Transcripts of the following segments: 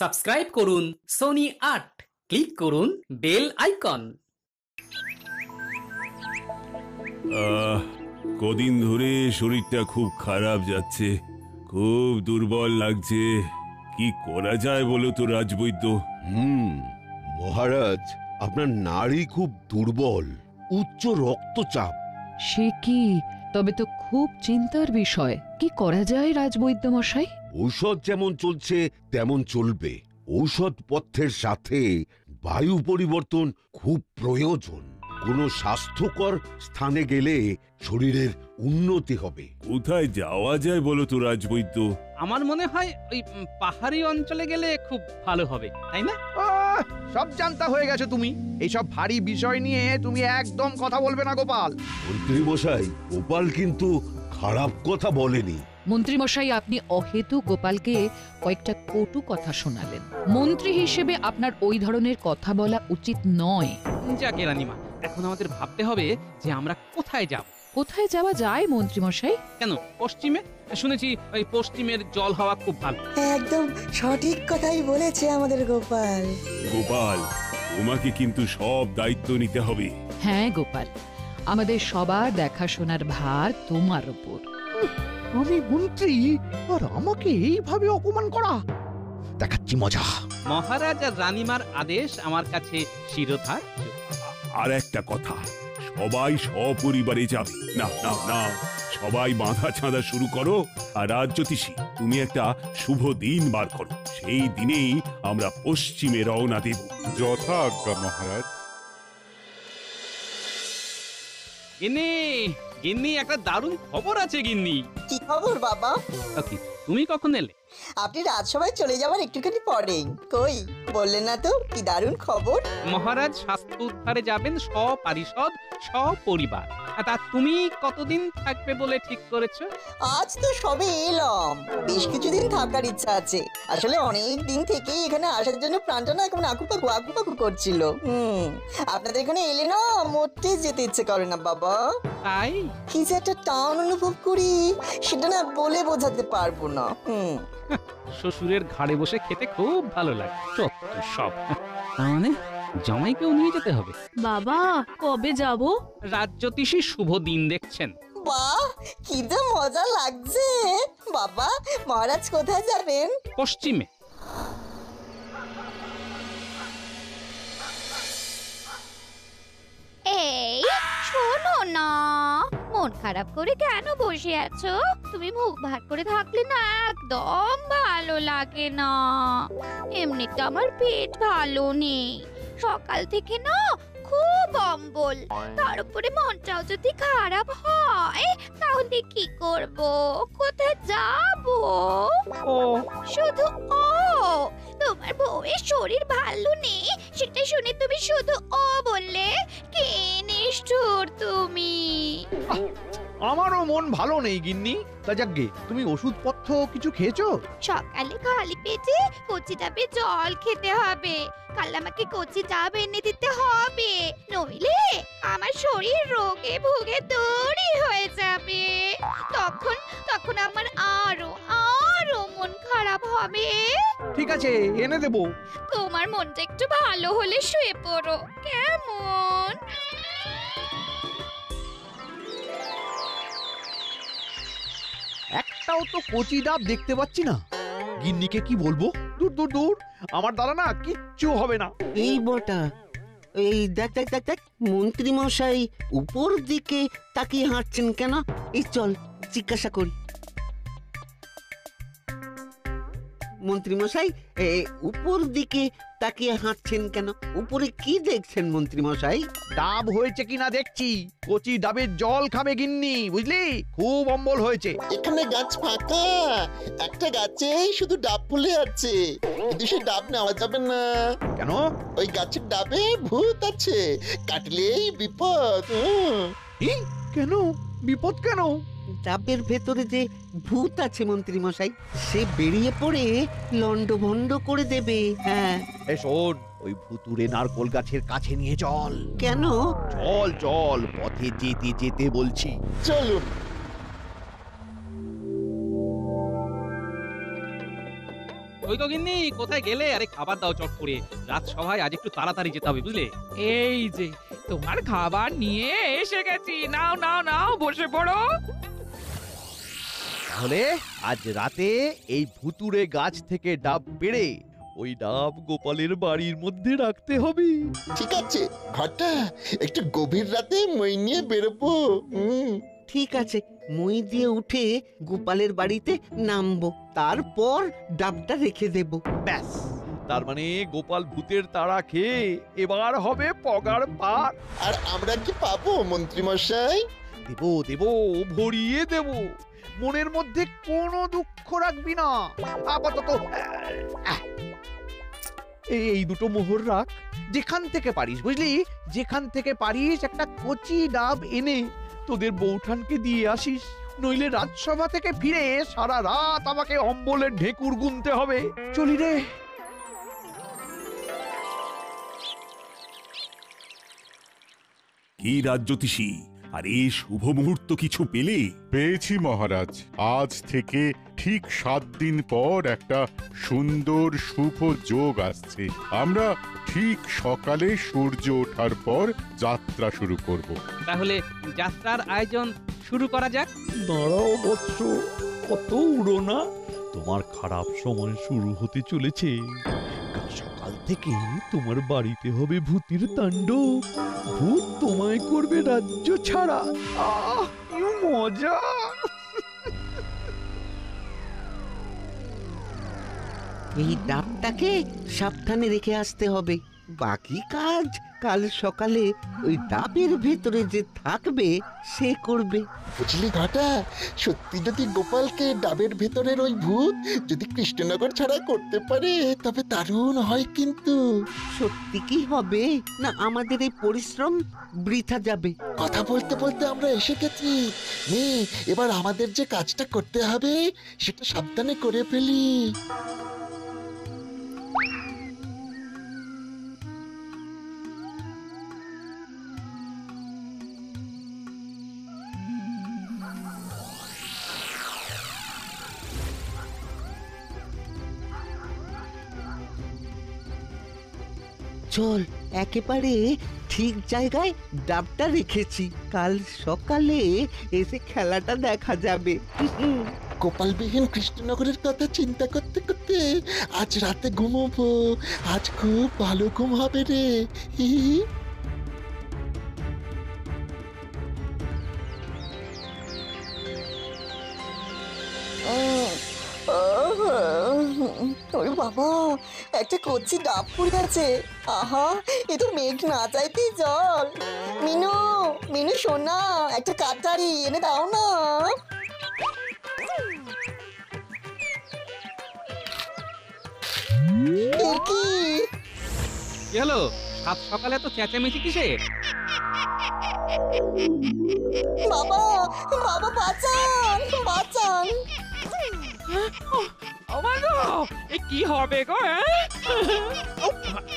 Subscribe করুন Sony ৮, click করুন bell icon. কদিন ধরে শরীরটা খুব খারাপ যাচ্ছে, খুব দুর্বল লাগছে। কি করা যায় বলো তো রাজবৈদ্য? মহারাজ, আপনার নাড়ি খুব দুর্বল, উচ্চ রক্তচাপ। সে কি? তবে তো খুব চিন্তার বিষয়। কি করা যায় রাজবৈদ্য মশাই? ঔষধ যেমন চলছে তেমন চলবে। ঔষধ পথ্যের সাথে বায়ু পরিবর্তন খুব প্রয়োজন। কোনো স্বাস্থ্যকর স্থানে গেলে শরীরের উন্নতি হবে। কোথায় যাওয়া যায় বলো তো রাজবৈদ্য? আমার মনে হয় ওই পাহাড়ি অঞ্চলে গেলে খুব ভালো হবে, তাই না? সব জানতা হয়ে গেছো তুমি। এইসব ভারী বিষয় নিয়ে তুমি একদম কথা বলবে না গোপাল। মন্ত্রী মশাই, গোপাল কিন্তু খারাপ কথা বলেনি। মন্ত্রী মশাই, আপনি অহেতু গোপালকে কয়েকটা কটু কথা শোনালেন। মন্ত্রী হিসেবে আপনার ওই ধরনের কথা বলা উচিত নয়। যাকে রানীমা, এখন আমাদের ভাবতে হবে যে আমরা কোথায় যাব। কোথায় যাওয়া যায় মন্ত্রী মশাই? কেন, পশ্চিমে? শুনেছি ওই পশ্চিমের জল হাওয়া খুব ভালো। একদম সঠিক কথাই বলেছে আমাদের গোপাল। গোপাল, তোমাকে কিন্তু সব দায়িত্ব নিতে হবে। হ্যাঁ গোপাল, আমাদের সবার দেখাশোনার ভার তোমার উপর। আমি মন্ত্রী আর আমাকে এইভাবে অপমান করা, দেখাচ্ছি মজা। মহারাজ আর রানীমার আদেশ আমার কাছে শিরোধার্য। আর একটা কথা, সবাই সপরিবারে যাবে। না না না, সবাই বাঁধা ছাঁধা শুরু করো। আর রাজজ্যোতিষী, তুমি একটা শুভ দিন বার করো। সেই দিনেই আমরা পশ্চিমে রওনা দেব। যথা আজ্ঞা মহারাজ। গিন্নি, গিন্নি, একটা দারুণ খবর আছে গিন্নি। কি খবর বাবা? কি, তুমি কখন এলে? আপনি রাজসভায় চলে যাওয়ার একটুখানি পরে। কই বললেন না তো কি দারুণ খবর? মহারাজ স্বাস্থ্য উদ্ধারে যাবেন সপারিষদ সপরিবার। তা তুমি কতদিন থাকবে বলে ঠিক করেছো? আজ তো সবে এলাম, বেশ কিছুদিন থাকার ইচ্ছা আছে। আসলে অনেক দিন থেকেই এখানে আসার জন্য প্রাণটা না এখন আকুপাকু করছিল। আপনাদের এখানে এলে না মোটে যেতে ইচ্ছে করে না বাবা। তাই কি যে একটা টান অনুভব করি, সেটা না বলে বোঝাতে পারবো না। শ্বশুরের ঘাড়ে বসে খেতে খুব ভালো লাগে। সত্য সব। তার মানে জামাইকেও নিয়ে যেতে হবে। বাবা, কবে যাব? রাজজ্যোতিষী শুভ দিন দেখছেন। বাহ, কি যে মজা লাগছে। বাবা, মহারাজ কোথায় যাবেন? পশ্চিমে। এই শোনো না, মন খারাপ করে কেন বসে আছো? তুমি মুখ ভার করে থাকলে না একদম ভালো লাগে না। এমনিতে আমার পেট ভালো নেই, সকাল থেকে না খুব অম্বল। তার উপরে মনটাও যদি খারাপ হয় তাহলে কি করব, কোথায় যাব? শুধু তোমার বউয়ের শরীর ভালো নেই সেটা শুনে তুমি শুধু বললে। কে নিষ্ঠুর তুমি! আমারও মন ভালো নেই গিন্নি। তা যাকগে, তুমি ওষুধপত্র কিছু খেয়েছো? সকালে খালি পেটে কচি ডাবে জল খেতে হবে। কাল আমাকে কচি ডাব এনে দিতে হবে, নইলে আমার শরীর রোগে ভুগে দড়ি হয়ে যাবে। তখন আমার আরো মন খারাপ হবে। ঠিক আছে, এনে দেবো। তোমার মনটা একটু ভালো হলে শুয়ে পড়ো, কেমন? একটাও তো কচি ডাব দেখতে পাচ্ছি না। গিন্নিকে কি বলবো? দূর দূর দূর, আমার দ্বারা না কিচ্ছু হবে না। এই বটা, এই দেখ দেখ দেখ দেখ, মন্ত্রী মশাই উপর দিকে তাকিয়ে হাঁটছেন কেন? এই চল জিজ্ঞাসা করি। মন্ত্রী মশাই, উপর দিকে তাকিয়ে হাঁটছেন কেন? উপরে কি দেখছেন মন্ত্রী মশাই? ডাব হয়েছে কিনা দেখছি। কচি ডাবের জল খাবে গিন্নি, বুঝলি? খুব অম্বল হয়েছে। এখানে গাছ ফাঁকা, একটা গাছে শুধু ডাব ফুলে আছে, কিন্তু সে ডাব নেওয়া যাবে না। কেন? ওই গাছের ডাবে ভূত আছে, কাটলেই বিপদ। কেন বিপদ? কেন? ডাবের ভেতরে যে ভূত আছে মন্ত্রী মশাই, সে বেরিয়ে পড়ে লন্ডভন্ড করে দেবে। হ্যাঁ, শোন, ওই ভুতুরে নারকোল গাছের কাছে নিয়ে চল। কেন? চল চল, পথে যেতে যেতে বলছি। চলুন। ওই তো গিন্নি, কোথায় গেলে? আরে খাবার দাও চট করে, রাজসভায় আজ একটু তাড়াতাড়ি যেতে হবে বুঝলে। এই যে তোমার খাবার নিয়ে এসে গেছি, নাও নাও নাও, বসে পড়ো। তাহলে আজ রাতে এই ভুতুড়ে গাছ থেকে ডাব পেড়ে ওই ডাব গোপালের বাড়ির মধ্যে রাখতে হবে। ঠিক আছে ঘটা, একটু গভীর রাতে মই নিয়ে বেরোবো। ঠিক আছে, মই দিয়ে উঠে গোপালের বাড়িতে নামবো, তারপর ডাবটা রেখে দেব। ব্যাস, তার মানে গোপাল ভূতের তাড়া খেয়ে এবার হবে পগার পার। আর আমরা কি পাবো মন্ত্রী মশাই? দেবো দেবো, ভরিয়ে দেব। মনের মধ্যে কোনো দুঃখ রাখবি না। আপাতত এই দুটো মোহর রাখ, যেখান থেকে পারিস বুঝলি, যেখান থেকে পারিস একটা কচি ডাব এনে তোদের বৌঠানকে দিয়ে আসিস, নইলে রাজসভা থেকে ফিরে সারা রাত আমাকে অম্বলের ঢেকুর গুনতে হবে। চলি রে। কি রাজজ্যোতিষী, আর এই শুভ মুহূর্ত কিছু পেলে? পেয়েছি মহারাজ। আজ থেকে ঠিক 7 দিন পর একটা সুন্দর শুভ যোগ আসছে। আমরা ঠিক সকালে সূর্য ওঠার পর যাত্রা শুরু করব। তাহলে যাত্রার আয়োজন শুরু করা যাক। দাঁড়াও বৎস, কত উড়ো না, তোমার খারাপ সময় শুরু হতে চলেছে। কাল সকাল থেকে তোমার বাড়িতে হবে ভূতের তাণ্ডব। ভূত তোমায় করবে রাজ্য ছাড়া। আহ, কি মজা! এই ডাবটাকে সাবধানে রেখে আসতে হবে, বাকি কাজ কাল সকালে ওই ডাবের ভেতরে যে থাকবে সে করবে। বুঝলি ঘটা, সত্যি যদি গোপালকে ডাবের ভেতরের ওই ভূত যদি কৃষ্ণনগর ছাড়া করতে পারে তবে দারুণ হয়। কিন্তু সত্যি কি হবে, না আমাদের এই পরিশ্রম বৃথা যাবে? কথা বলতে বলতে আমরা এসে গেছি। এবার আমাদের যে কাজটা করতে হবে সেটা সাবধানে করে ফেলি। চল, একেবারে ঠিক জায়গায় ডাবটা রেখেছি, কাল সকালে এসে খেলাটা দেখা যাবে। গোপালবিহীন কৃষ্ণনগরের কথা চিন্তা করতে করতে আজ রাতে ঘুমোবো। আজ খুব ভালো ঘুম হবে রে। ওরে বাবা, একটা কচি ডাব পড়ে আছে। আহা, এ তো মেঘ না চাইতেই জল। মিনু, মিনু সোনা, একটা কাটারি এনে দাও না। কি হলো? সাত সকালে তো চেঁচামেচি কিসে? বাবা, বাবা বাঁচান, বাঁচান। কি হবে গো?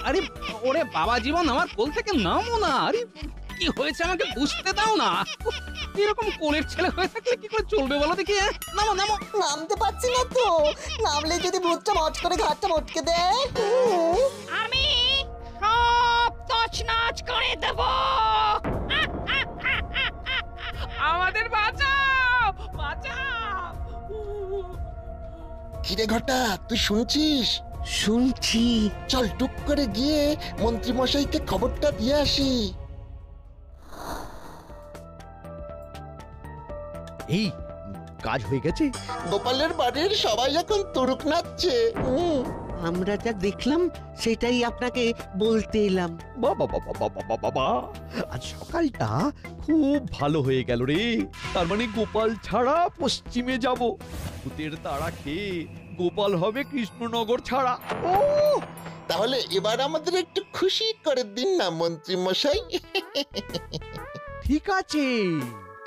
আরে ওরে বাবা জীবন, আমার কোল থেকে নামো না। আরে কি হয়েছে আমাকে বুঝতে দাও না। এরকম কোলের ছেলে হয়ে থাকলে কি করে চলবে বলো দেখি। নামো নামো। নামতে পারছি না তো, নামলে যদি ভূতটা মট করে ঘাটটা মটকে দেয়। আমি সব তছনছ করে দেব। আমাদের বাঁচাও, বাঁচাও। কিরে ঘটা, তুই শুনছিস? শুনছি। চল টুক করে গিয়ে মন্ত্রী মশাইকে খবরটা দিয়ে আসি। এই কাজ হয়ে গেছে। গোপালের বাড়ির সবাই এখন তুরুক নাচছে। আমরা যা দেখলাম সেটাই আপনাকে বলতে এলাম। বাবা বাবা বাবা বাবা, আজ সকালটা খুব ভালো হয়ে গেল রে। তার মানে গোপাল ছাড়া পশ্চিমে যাব। ভূতের তাড়া খেয়ে গোপাল হবে কৃষ্ণনগর ছাড়া। ও তাহলে এবার আমাদের একটু খুশি করে দিন না মন্ত্রী মশাই। ঠিক আছে,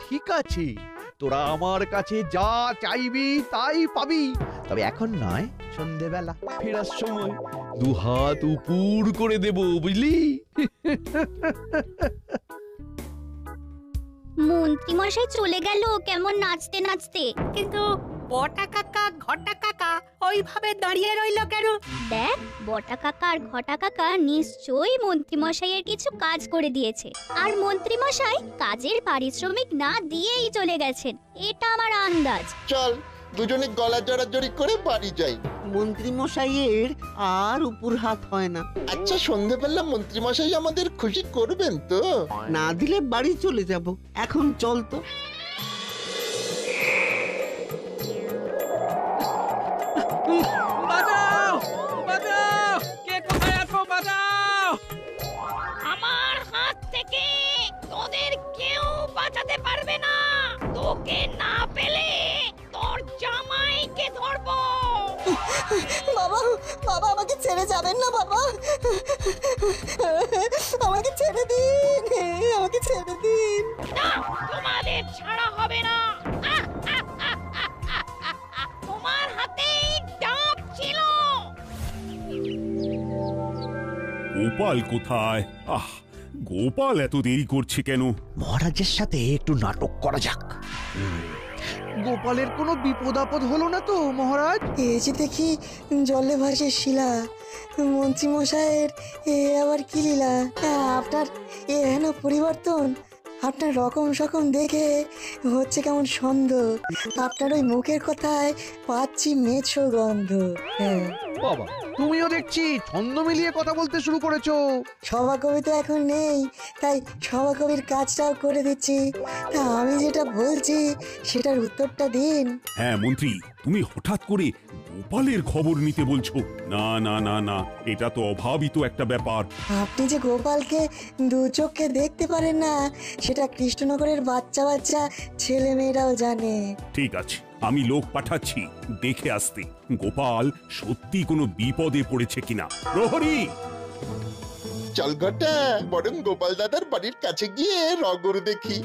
ঠিক আছে, তোরা আমার কাছে যা চাইবি তাই পাবি। তবে এখন নয়, সন্ধেবেলা ফেরার সময় 2 হাত উপর করে দেব, বুঝলি? মন্ত্রী মশাই চলে গেল কেমন নাচতে নাচতে, কিন্তু বটা কাকা ঘটা কাকা ওইভাবে দাঁড়িয়ে রইল কেন? দেখ, বটা কাকা আর ঘটা কাকা নিশ্চয়ই মন্ত্রীমশাইয়ের কিছু কাজ করে দিয়েছে, আর মন্ত্রীমশাই কাজের পারিশ্রমিক না দিয়েই চলে গেছেন, এটা আমার আন্দাজ। চল দুজনে গলা জড়াজড়ি করে বাড়ি যাই। মন্ত্রী মশাইয়ের আর উপর হাত হয় না। আচ্ছা, সন্ধেবেলা মন্ত্রী মশাই আমাদের খুশি করবেন তো? না দিলে বাড়ি চলে যাব। এখন চল তো। বাঁচাও বাঁচাও, কে কোথায় আছো? বাঁচাও! আমার হাত থেকে তোদের কেউ বাঁচাতে পারবে না। তোকে না পেলে তোর জামাইকে ধরবো। বাবা, বাবা আমাকে ছেড়ে যাবেন না বাবা, আমাকে ছেড়ে দিন, আমাকে ছেড়ে দিন। না, তোমাদের ছাড়া হবে না। তোমার হাতেই ডাব ছিল। গোপাল কোথায়? গোপাল এত দেরি করছে কেন? মহারাজের সাথে একটু নাটক করা যাক। গোপালের কোনো বিপদ আপদ হলো না তো মহারাজ? এই যে দেখি জলে ভাসে শিলা, মন্ত্রী মশাইয়ের এ আবার কি লীলা? আপনার এহেন পরিবর্তন, আপনার রকম সকম দেখে হচ্ছে কেমন সন্দেহ। আপনার ওই মুখের কথায় পাচ্ছি মেছো গন্ধ। হ্যাঁ বাবা, তুমিও দেখছি ছন্দ মিলিয়ে কথা বলতে শুরু করেছো। সভাকবি তো এখন নেই, তাই সভাকবির কাজটাও করে দিচ্ছি। তা আমি যেটা বলছি সেটার উত্তরটা দিন। হ্যাঁ মন্ত্রী, তুমি হঠাৎ করে গোপালের খবর নিতে বলছো? না না না না, এটা তো অভাবিত একটা ব্যাপার। আপনি যে গোপালকে দু চোখে দেখতে পারেন না, সেটা কৃষ্ণনগরের বাচ্চা বাচ্চা ছেলে মেয়েরাও জানে। ঠিক আছে, আমি লোক পাঠাচ্ছি দেখে আসতে গোপাল সত্যি কোনো বিপদে পড়েছে কিনা। প্রহরী! চল ঘটা, বরং গোপাল দাদার বাড়ির কাছে গিয়ে রগর দেখি।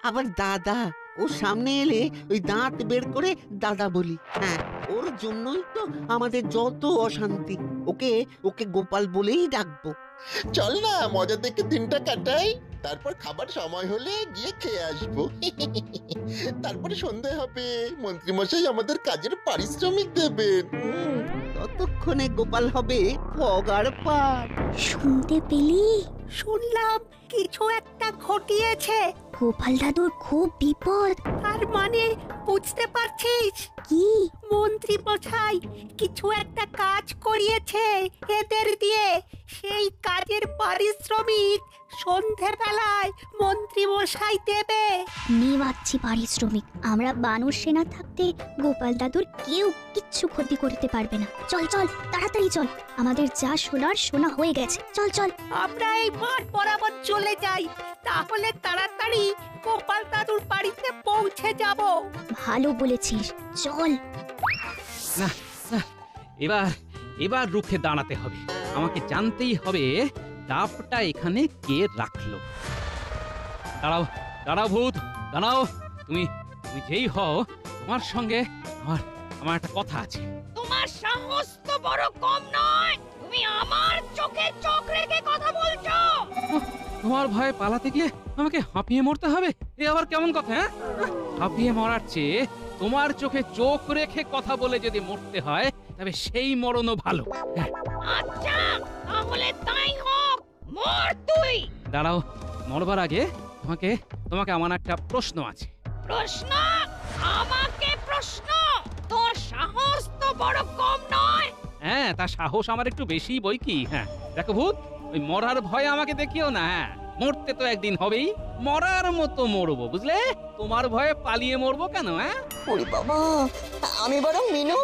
আবার দাদা? ও সামনে এলে ওই দাঁত বের করে দাদা বলি। হ্যাঁ, ওর জন্যই তো আমাদের যত অশান্তি। ওকে ওকে গোপাল বলেই ডাকবো। চল না, মজা দেখে দিনটা কাটাই, তারপর খাবার সময় হলে গিয়ে খেয়ে আসবো। তারপরে সন্ধে হবে, মন্ত্রী মশাই আমাদের কাজের পারিশ্রমিক দেবেন। ততক্ষণে গোপাল হবে পগার পার। শুনতে পেলি? শুনলাম কিছু একটা ঘটিয়েছে। গোপাল দাদুর খুব বিপদ। তার মানে বুঝতে পারছিস? কি? মন্ত্রী মশাই কিছু একটা কাজ করিয়েছে এদের দিয়ে। সেই কাজের পারিশ্রমিক সন্ধেবেলায় মন্ত্রী মশাই দেবে। নেওয়াচ্ছি পারিশ্রমিক। আমরা বানর সেনা থাকতে গোপাল দাদুর কেউ কিচ্ছু ক্ষতি করতে পারবে না। চল চল, তাড়াতাড়ি চল, আমাদের যা শোনার শোনা হয়ে গেছে। চল চল, আমরা এই মাঠ বরাবর চলে যাই, তাহলে তাড়াতাড়ি গোপাল দাদুর বাড়িতে পৌঁছে যাব। ভালো বলেছিস, চল। না না, এবার এবার রুখে দাঁড়াতে হবে। আমাকে জানতেই হবে ডাবটা এখানে কে রাখলো। দাঁড়াও দাঁড়াও ভূত, দাঁড়াও। তুমি তুমি যেই হও, তোমার সঙ্গে আমার একটা কথা আছে। তোমার সাহস তো বড় কম নয়, তুমি আমার চোখে চোখ রেখে কথা বলছো। তোমার ভয়ে পালাতে গিয়ে আমাকে হাঁপিয়ে মরতে হবে? এ আবার কেমন কথা? হ্যাঁ, হাঁপিয়ে মরার চেয়ে তোমার চোখে চোখ রেখে কথা বলে যদি মরতে হয়, তবে সেই মরণও ভালো। আচ্ছা, তাহলে তাই হোক, মর তুই। দাঁড়াও, মরবার আগে তোমাকে আমার একটা প্রশ্ন আছে। প্রশ্ন? আমাকে প্রশ্ন? তোর সাহস তো বড় কম নয়। হ্যাঁ, তা সাহস আমার একটু বেশি বই কি। হ্যাঁ দেখো ভূত, ওই মরার ভয়ে আমাকে দেখিও না। হ্যাঁ, মরতে তো একদিন হবেই, মরার মতো মরবো, বুঝলে? তোমার ভয়ে পালিয়ে মরবো কেন? হ্যাঁ, ওরে বাবা, আমি বরং মিনু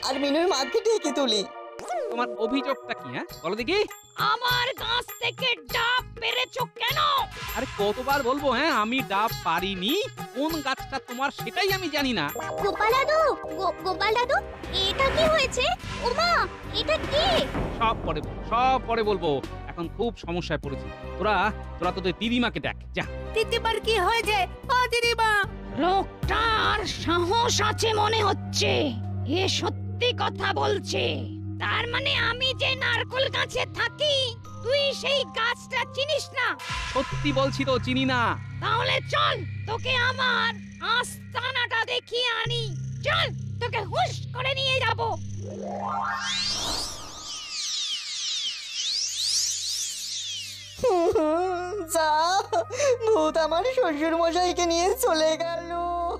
আর মিনুর মাকে ডেকে তুলি। তোমার অভিযোগটা কি? হ্যাঁ বলো দেখি। আমার গাছ থেকে ডাব পেরেছো কেন? আরে কতবার বলবো? হ্যাঁ, আমি ডাব পারিনি। কোন গাছটা তোমার সেটাই আমি জানি না। গোপাল দাদু, গোপাল দাদু, এটা কি হয়েছে? ওমা, এটা কি? সব পরে বলবো। এখন খুব সমস্যায় পড়েছি। তোরা তোদের দিদিমাকে ডাক যা। দিদিমার কি হয়েছে? ও দিদিমা! লোকটার সাহস আছে মনে হচ্ছে। এ সত্যি কথা বলছে। তার মানে আমি যে নারকেল গাছে থাকি, তুই সেই গাছটা চিনিস না? সত্যি বলছি তো, চিনি না। তাহলে চল, তোকে আমার আস্তানাটা দেখিয়ে আনি। চল, তোকে হুশ করে নিয়ে যাব। যা, ভূত আমার শ্বশুর মশাইকে নিয়ে চলে গেল।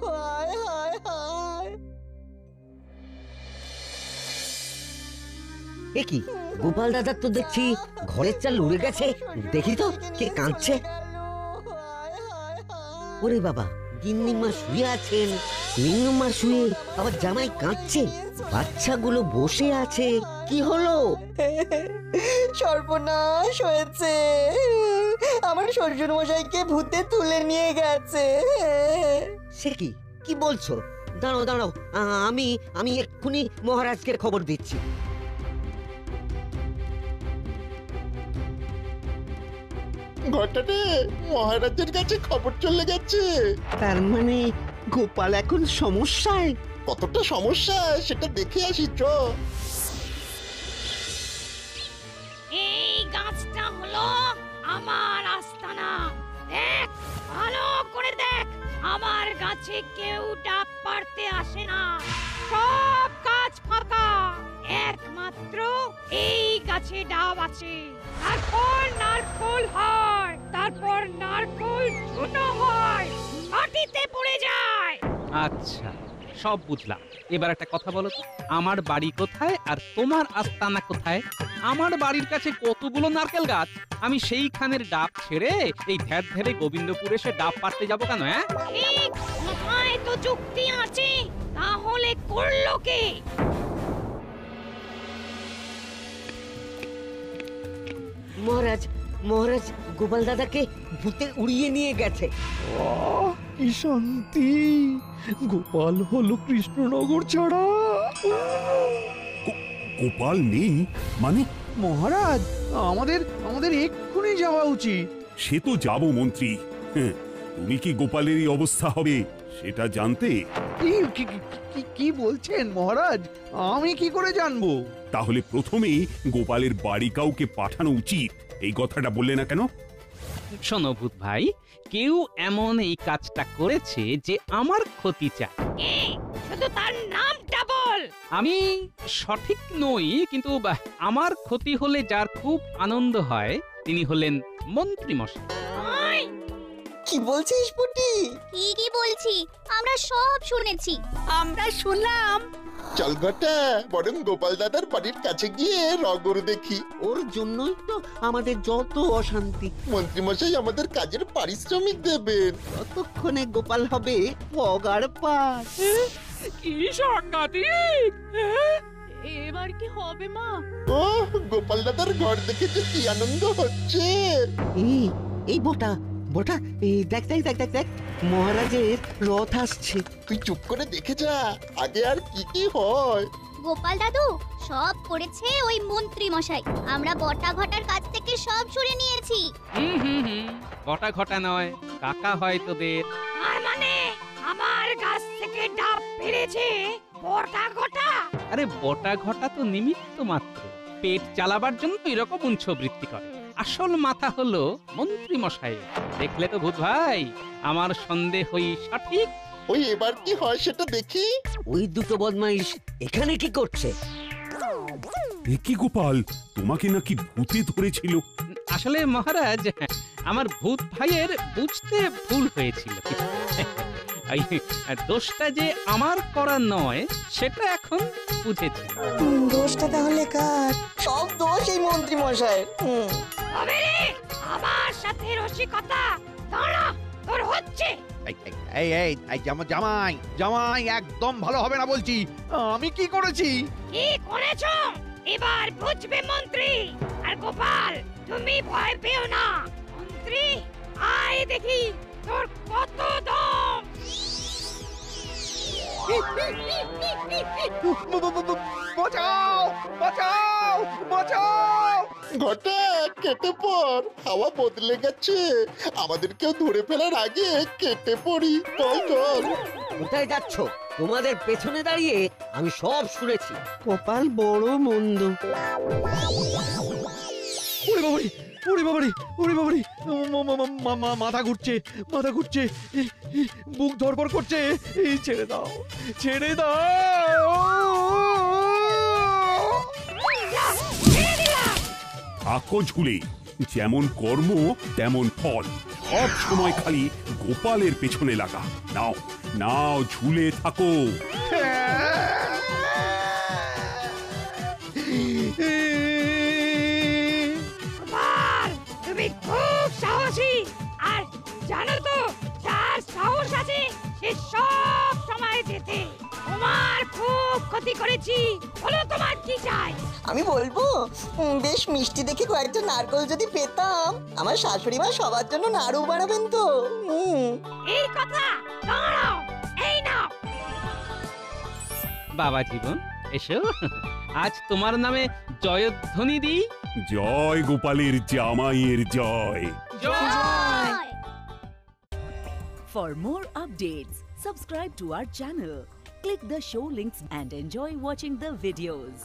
হায় হায় হায়। এ কি, গোপাল দাদার তো দেখছি ঘরের চাল উড়ে গেছে। দেখি তো কে কাঁদছে। ওরে বাবা, গিন্নিমা শুয়ে আছেন, মিন্নুমা শুয়ে, আবার জামাই কাঁদছে, বাচ্চাগুলো বসে আছে। কি হলো? সর্বনাশ হয়েছে, আমার শ্বশুর মশাইকে ভূতে তুলে নিয়ে গেছে। সে কি, কি বলছো? দাঁড়াও দাঁড়াও, আমি এক্ষুনি মহারাজকে খবর দিচ্ছি। ঘটাতে মহারাজের কাছে খবর চলে গেছে। তার মানে গোপাল এখন সমস্যায়? কতটা সমস্যা সেটা দেখে আসি চ। এই গাছটা হলো আমার আস্তানা। দেখ, ভালো করে দেখ, আমার গাছে কেউ ডাব পাড়তে আসে না, সব গাছ ফাঁকা, একমাত্র এই গাছে ডাব আছে। তারপর নারকোল হয়, তারপর নারকোল ঝুনো হয়, মাটিতে পড়ে যায়। আচ্ছা, সব বুঝলাম। এবার একটা কথা বলো তো, আমার বাড়ি কোথায় আর তোমার আস্তানা কোথায়? আমার বাড়ির কাছে কতগুলো নারকেল গাছ, আমি সেইখানের ডাব ছেড়ে এই ধ্যার ধ্যারে গোবিন্দপুর এসে ডাব পাড়তে যাবো কেন? হ্যাঁ, ঠিক, কোথায় তো যুক্তি আছে, তাহলে করলো কে? মহারাজ, মহারাজ গোপাল দাদাকে ভূতে উড়িয়ে নিয়ে গেছে। কি শান্তি! গোপাল হলো কৃষ্ণনগর ছাড়া। গোপাল নেই মানে? মহারাজ, আমাদের এক্ষুনি যাওয়া উচিত। সে তো যাব মন্ত্রী। হ্যাঁ, তুমি কি গোপালের এই অবস্থা হবে সেটা জানতে? কি বলছেন মহারাজ? আমি কি করে জানবো? তাহলে প্রথমেই গোপালের বাড়ি কাউকে পাঠানো উচিত, এই কথাটা বললে না কেন? শোনো ভূত ভাই, কেউ এমন এই কাজটা করেছে যে আমার ক্ষতি চায়। শুধু তার নামটা বল। আমি সঠিক নই, কিন্তু আমার ক্ষতি হলে যার খুব আনন্দ হয় তিনি হলেন মন্ত্রী মশাই। কি বলছিস পুটি? কি বলছি, আমরা সব শুনেছি। আমরা শুনলাম। চল ঘটা, বরং গোপাল দাদার বাড়ির কাছে গিয়ে রগর দেখি। ওর জন্যই তো আমাদের যত অশান্তি। মন্ত্রীমশাই আমাদের কাজের পারিশ্রমিক দেবেন। ততক্ষণে গোপাল হবে পগার পার। কি সাংঘাতিক! এবার কি হবে মা? ও, গোপাল দাদার ঘর দেখে যে কি আনন্দ হচ্ছে। এই বটা বটা, এই দেখ দেখ দেখ দেখ দেখ, মহারাজের রথ আসছে। তুই চুপ করে দেখে যা, আগে আর কি কি হয়। গোপাল দাদু সব করেছে ওই মন্ত্রী মশাই। আমরা বটা ঘটার কাছ থেকে সব শুনে নিয়েছি। বটা ঘটা নয়, কাকা হয় তোদের। আর মানে আমার গাছ থেকে ডাব পেড়েছে বটা ঘটা? আরে বটা ঘটা তো নিমিত্ত মাত্র, পেট চালাবার জন্য এরকম উঞ্ছবৃত্তি করে। আসল মাথা হলো মন্ত্রী মশাই। দেখলে তো ভূত ভাই, আমার সন্দেহই সঠিক। ওই এবার কি হয় সেটা দেখি। ওই দুটো বদমাইশ এখানে কি করছে? কি গোপাল, তোমাকে নাকি ভূতে ধরেছিল? আসলে মহারাজ, আমার ভূত ভাইয়ের বুঝতে ভুল হয়েছিল। দোষটা যে আমার করা নয় সেটা এখন বুঝেছি। দোষটা তাহলে কার? সব দোষ এই মন্ত্রী মশাইয়ের। আমার সাথে রসিকতা, দাঁড়া, তোর হচ্ছে। জামাই একদম ভালো হবে না বলছি। আমি কি করেছি? কি করেছো এবার বুঝবে মন্ত্রী। আর গোপাল, তুমি ভয় পেও না। মন্ত্রী, আয় দেখি তোর কত দম। বাঁচাও বাঁচাও বাঁচাও! ঘটা, কেটে পড়, হাওয়া বদলে গেছে। আমাদেরকেও ধরে ফেলার আগে কেটে পড়ি। চল চল। কোথায় যাচ্ছ? তোমাদের পেছনে দাঁড়িয়ে আমি সব শুনেছি। কপাল বড় মন্দ। ওরে বাবারে, ওরে বাবারে ওরে বাবারে মাথা ঘুরছে মাথা ঘুরছে বুক ধরপড় করছে এই ছেড়ে দাও ছেড়ে দাও থাকো ঝুলে যেমন কর্ম তেমন ফল সব সময় খালি গোপালের পেছনে লাগা নাও নাও ঝুলে থাকো তুমি খুব সাহসী আর জানো তো যার সাহস আছে সে সব সময় জেতে তোমার খুব ক্ষতি করেছি বলো তোমার কি চাই আমি বলবো বেশ মিষ্টি দেখে কয়েকটা নারকল যদি পেতাম আমার শাশুড়ি মা সবার জন্য নাড়ু বানাবেন তো এই কথা দাঁড়াও এই নাও বাবা জীবন এসো আজ তোমার নামে জয়ধ্বনি দিই জয় গোপালের জামাইয়ের জয় For more updates, subscribe to our channel, click the show links and enjoy watching the videos.